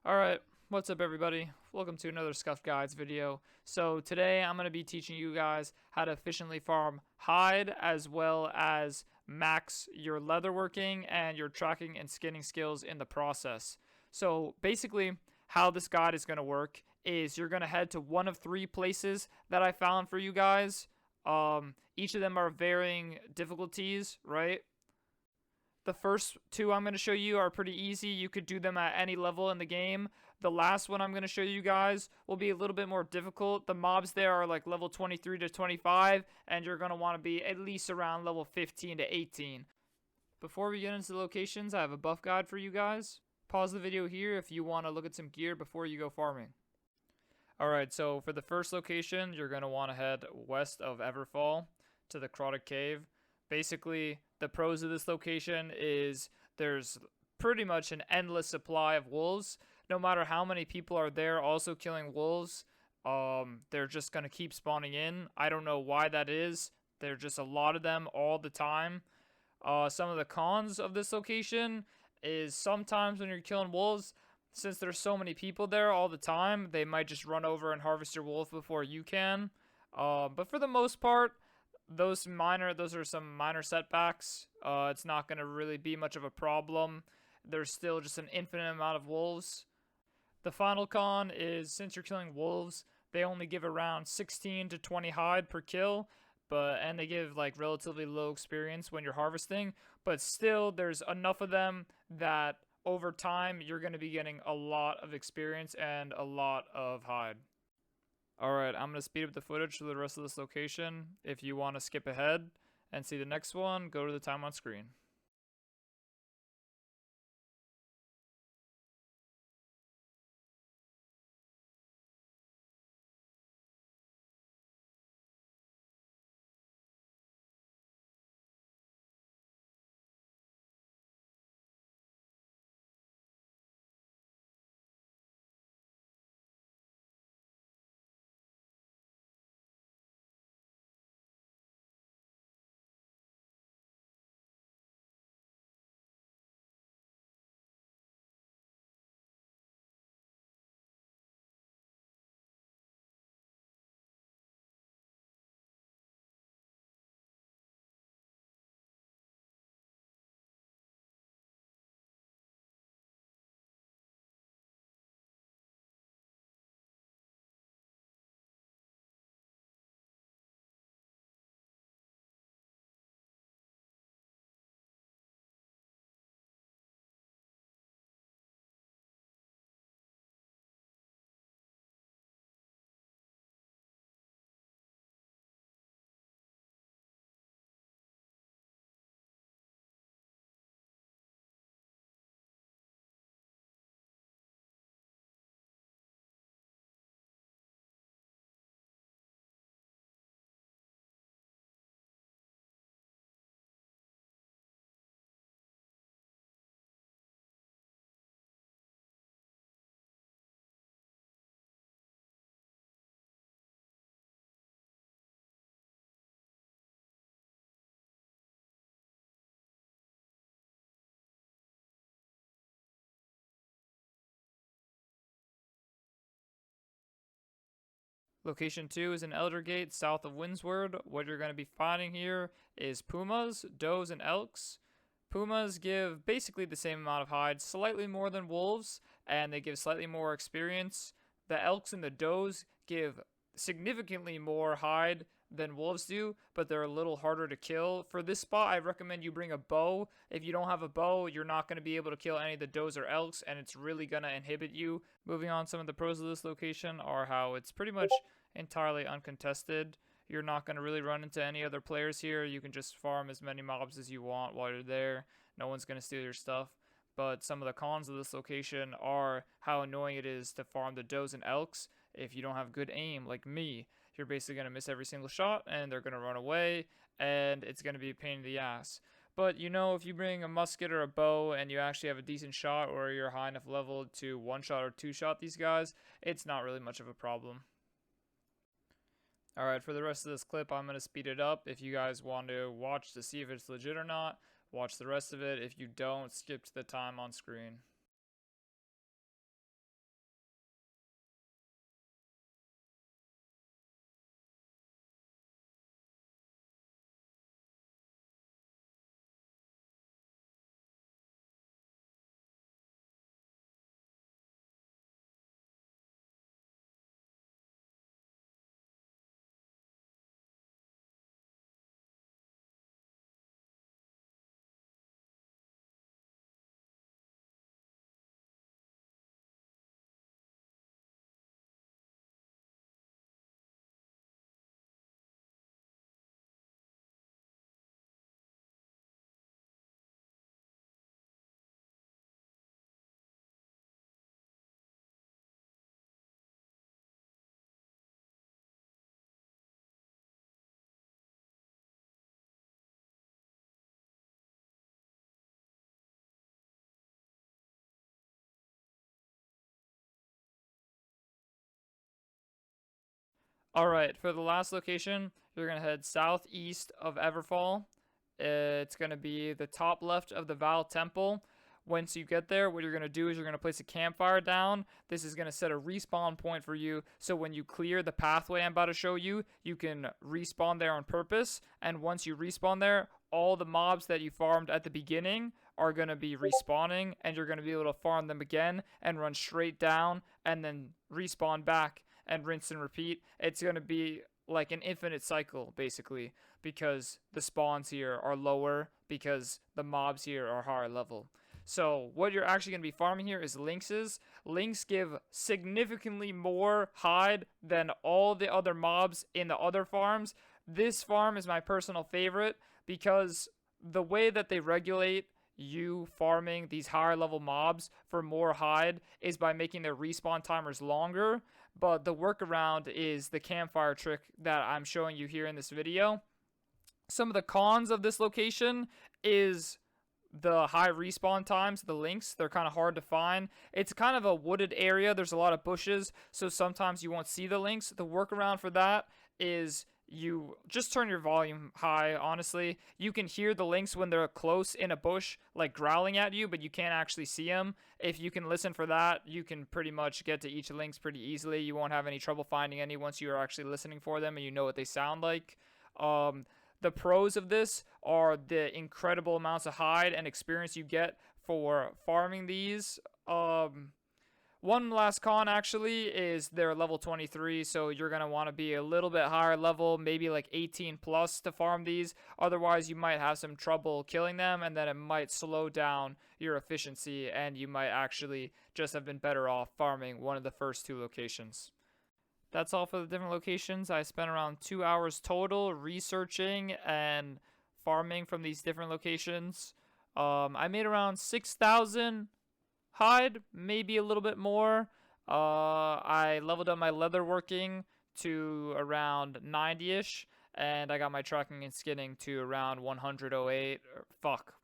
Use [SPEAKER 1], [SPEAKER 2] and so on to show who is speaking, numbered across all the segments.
[SPEAKER 1] Alright, what's up everybody? Welcome to another Scuffed Guides video. So today I'm going to be teaching you guys how to efficiently farm hide as well as max your leatherworking and your tracking and skinning skills in the process. So basically how this guide is going to work is you're going to head to one of three places that I found for you guys. Each of them are varying difficulties, right? The first two I'm going to show you are pretty easy. You could do them at any level in the game. The last one I'm going to show you guys will be a little bit more difficult. The mobs there are like level 23 to 25, and you're going to want to be at least around level 15 to 18. Before we get into the locations, I have a buff guide for you guys. Pause the video here if you want to look at some gear before you go farming. Alright, so for the first location, you're going to want to head west of Everfall to the Crotted Cave. Basically, the pros of this location is there's pretty much an endless supply of wolves. No matter how many people are there also killing wolves, they're just going to keep spawning in. I don't know why that is. There's just a lot of them all the time. Some of the cons of this location is sometimes when you're killing wolves, since there's so many people there all the time, they might just run over and harvest your wolf before you can. But for the most part, those are some minor setbacks. It's not going to really be much of a problem. There's still just an infinite amount of wolves. The final con is since you're killing wolves, they only give around 16 to 20 hide per kill, and they give like relatively low experience when you're harvesting, but still there's enough of them that over time you're going to be getting a lot of experience and a lot of hide. Alright, I'm going to speed up the footage for the rest of this location. If you want to skip ahead and see the next one, go to the time on screen. Location 2 is in Elder Gate, south of Windsward. What you're going to be finding here is pumas, does, and elks. Pumas give basically the same amount of hide, slightly more than wolves, and they give slightly more experience. The elks and the does give significantly more hide than wolves do, but they're a little harder to kill. For this spot, I recommend you bring a bow. If you don't have a bow, you're not going to be able to kill any of the does or elks, and it's really going to inhibit you. Moving on, some of the pros of this location are how it's pretty much entirely uncontested. You're not going to really run into any other players here. You can just farm as many mobs as you want while you're there. No one's going to steal your stuff. But some of the cons of this location are how annoying it is to farm the does and elks. If you don't have good aim, like me, you're basically going to miss every single shot, and they're going to run away, and it's going to be a pain in the ass. But, you know, if you bring a musket or a bow, and you actually have a decent shot, or you're high enough level to one-shot or two-shot these guys, it's not really much of a problem. Alright, for the rest of this clip, I'm going to speed it up. If you guys want to watch to see if it's legit or not, watch the rest of it. If you don't, skip to the time on screen. All right, for the last location, you're going to head southeast of Everfall. It's going to be the top left of the Val Temple. Once you get there, what you're going to do is you're going to place a campfire down. This is going to set a respawn point for you. So when you clear the pathway I'm about to show you, you can respawn there on purpose. And once you respawn there, all the mobs that you farmed at the beginning are going to be respawning. And you're going to be able to farm them again and run straight down and then respawn back and rinse and repeat. It's going to be like an infinite cycle, basically, because the spawns here are lower because the mobs here are higher level. So what you're actually going to be farming here is lynxes. Lynx give significantly more hide than all the other mobs in the other farms. This farm is my personal favorite because the way that they regulate you farming these higher level mobs for more hide is by making their respawn timers longer. But the workaround is the campfire trick that I'm showing you here in this video. Some of the cons of this location is the high respawn times. The lynx, they're kind of hard to find. It's kind of a wooded area. There's a lot of bushes, so sometimes you won't see the lynx. The workaround for that is you just turn your volume high. Honestly, you can hear the lynx when they're close in a bush, like growling at you, but you can't actually see them. If you can listen for that, you can pretty much get to each lynx pretty easily. You won't have any trouble finding any once you are actually listening for them and you know what they sound like. The pros of this are the incredible amounts of hide and experience you get for farming these. One last con actually is they're level 23, so you're going to want to be a little bit higher level, maybe like 18 plus to farm these. Otherwise, you might have some trouble killing them, and then it might slow down your efficiency, and you might actually just have been better off farming one of the first two locations. That's all for the different locations. I spent around 2 hours total researching and farming from these different locations. I made around 6,000 hide, maybe a little bit more. I leveled up my leatherworking to around 90-ish, and I got my tracking and skinning to around 108. Fuck!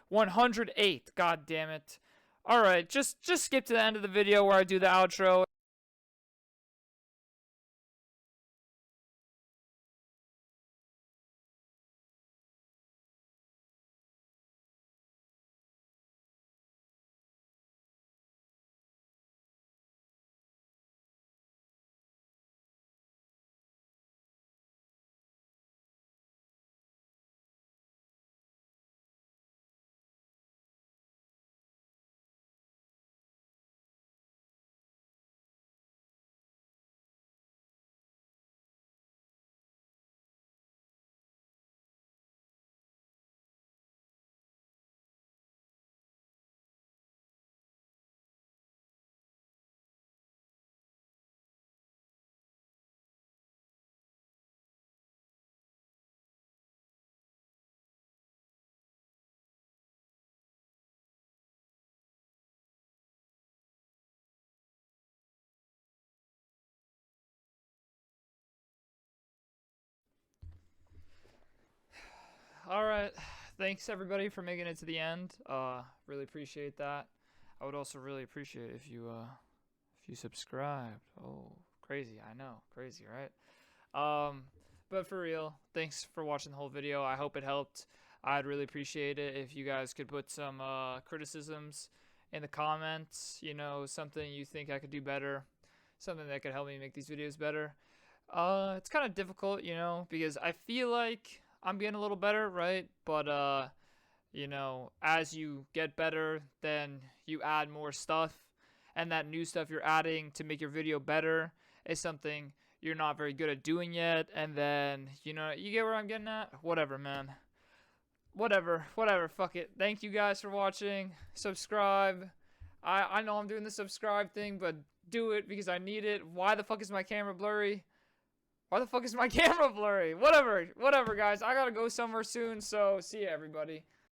[SPEAKER 1] 108. God damn it. All right, just skip to the end of the video where I do the outro. Alright, thanks everybody for making it to the end. Really appreciate that. I would also really appreciate if you subscribed. Oh, crazy, I know, crazy, right? But for real, thanks for watching the whole video. I hope it helped. I'd really appreciate it if you guys could put some criticisms in the comments, you know, something you think I could do better, something that could help me make these videos better. It's kind of difficult, you know, because I feel like I'm getting a little better, right? But you know, as you get better, then you add more stuff, and that new stuff you're adding to make your video better is something you're not very good at doing yet, and then, you know, you get where I'm getting at? Whatever, man. Whatever, fuck it. Thank you guys for watching. Subscribe. I know I'm doing the subscribe thing, but do it because I need it. Why the fuck is my camera blurry? Whatever, guys. I gotta go somewhere soon, so see ya, everybody.